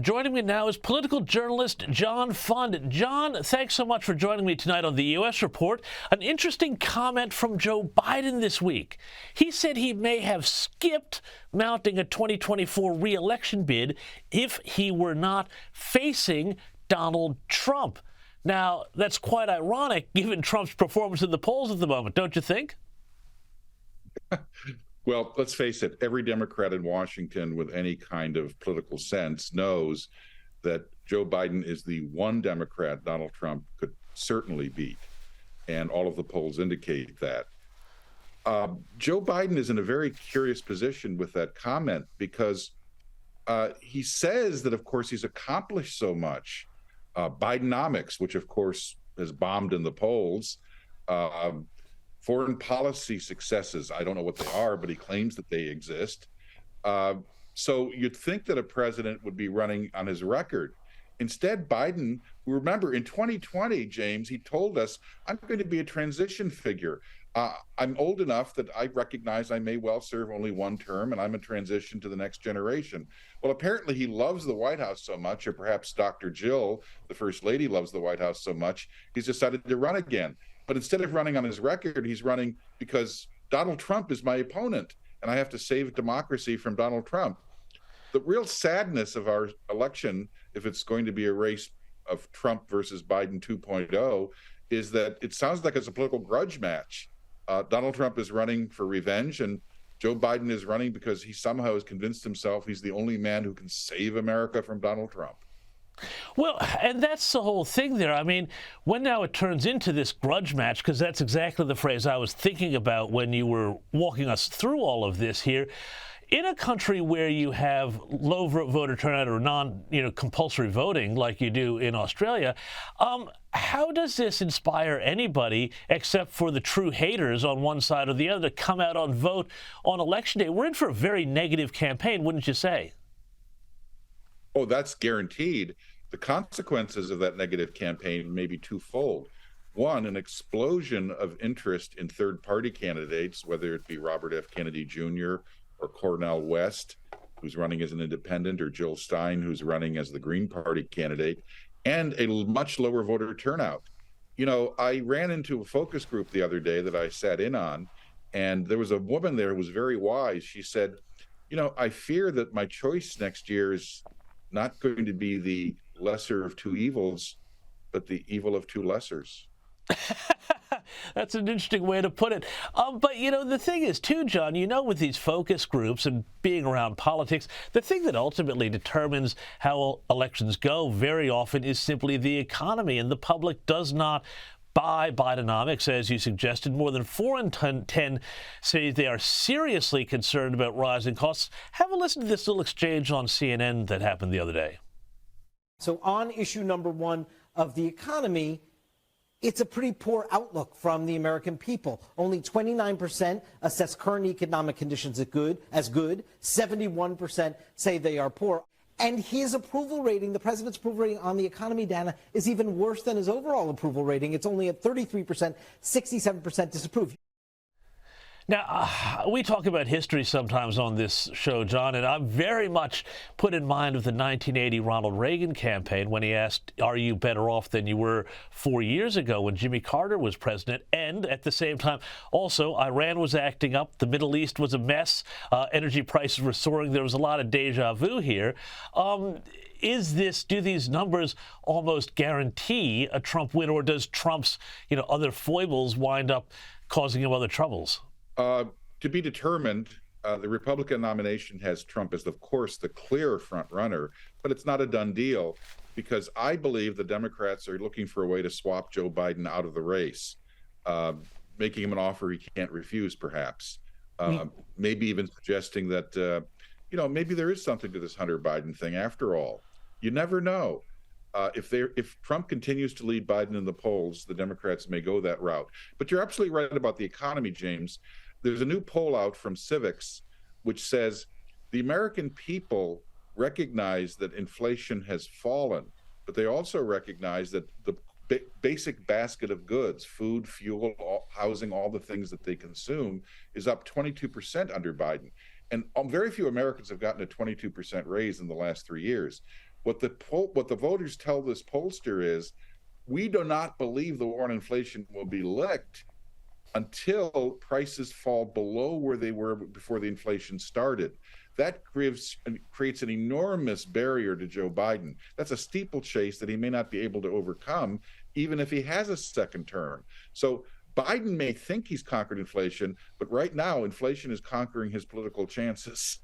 Joining me now is political journalist John Fund. John, thanks so much for joining me tonight on the U.S. Report. An interesting comment from Joe Biden this week. He said he may have skipped mounting a 2024 re-election bid if he were not facing Donald Trump. Now, that's quite ironic given Trump's performance in the polls at the moment, don't you think? Well, let's face it, every Democrat in Washington with any kind of political sense knows that Joe Biden is the one Democrat Donald Trump could certainly beat. And all of the polls indicate that. Joe Biden is in a very curious position with that comment because he says that, of course, he's accomplished so much. Bidenomics, which, of course, has bombed in the polls. Foreign policy successes, I don't know what they are, but he claims that they exist. So you'd think that a president would be running on his record. Instead, Biden, remember, in 2020, James, he told us, I'm going to be a transition figure. I'm old enough that I recognize I may well serve only one term, and I'm a transition to the next generation. Well, apparently he loves the White House so much, or perhaps Dr. Jill, the First Lady, loves the White House so much, he's decided to run again. But instead of running on his record, he's running because Donald Trump is my opponent, and I have to save democracy from Donald Trump. The real sadness of our election, if it's going to be a race of Trump versus Biden 2.0, is that it sounds like it's a political grudge match. Donald Trump is running for revenge, and Joe Biden is running because he somehow has convinced himself he's the only man who can save America from Donald Trump. Well, and that's the whole thing there. I mean, when now it turns into this grudge match, because that's exactly the phrase I was thinking about when you were walking us through all of this here. In a country where you have low voter turnout or compulsory voting like you do in Australia, how does this inspire anybody except for the true haters on one side or the other to come out and vote on Election Day? We're in for a very negative campaign, wouldn't you say? Oh, that's guaranteed. The consequences of that negative campaign may be twofold. One, an explosion of interest in third-party candidates, whether it be Robert F. Kennedy Jr. or Cornel West, who's running as an independent, or Jill Stein, who's running as the Green Party candidate, and a much lower voter turnout. You know, I ran into a focus group the other day that I sat in on, and there was a woman there who was very wise. She said, you know, I fear that my choice next year is not going to be the lesser of two evils, but the evil of two lessers. That's an interesting way to put it. But, you know, the thing is, too, John, you know, with these focus groups and being around politics, the thing that ultimately determines how elections go very often is simply the economy. And the public does not buy Bidenomics, as you suggested. More than 4 in 10 say they are seriously concerned about rising costs. Have a listen to this little exchange on CNN that happened the other day. So on issue number one of the economy, it's a pretty poor outlook from the American people. Only 29% assess current economic conditions as good. 71% say they are poor. And his approval rating, the president's approval rating on the economy, Dana, is even worse than his overall approval rating. It's only at 33%, 67% disapprove. Now, we talk about history sometimes on this show, John, and I'm very much put in mind of the 1980 Ronald Reagan campaign when he asked, are you better off than you were 4 years ago when Jimmy Carter was president? And at the same time, also, Iran was acting up. The Middle East was a mess. Energy prices were soaring. There was a lot of deja vu here. Do these numbers almost guarantee a Trump win, or does Trump's, other foibles wind up causing him other troubles? To be determined. The Republican nomination has Trump as, of course, the clear front runner, but it's not a done deal because I believe the Democrats are looking for a way to swap Joe Biden out of the race, making him an offer he can't refuse, perhaps. Maybe even suggesting that, maybe there is something to this Hunter Biden thing after all. You never know. If Trump continues to lead Biden in the polls, the Democrats may go that route. But you're absolutely right about the economy, James. There's a new poll out from Civics which says the American people recognize that inflation has fallen, but they also recognize that the basic basket of goods, food, fuel, housing, all the things that they consume, is up 22% under Biden. And very few Americans have gotten a 22% raise in the last 3 years. what the voters tell this pollster is, we do not believe the war on inflation will be licked until prices fall below where they were before the inflation started. That creates an enormous barrier to Joe Biden. That's a steeplechase that he may not be able to overcome, even if he has a second term. So Biden may think he's conquered inflation, but right now inflation is conquering his political chances.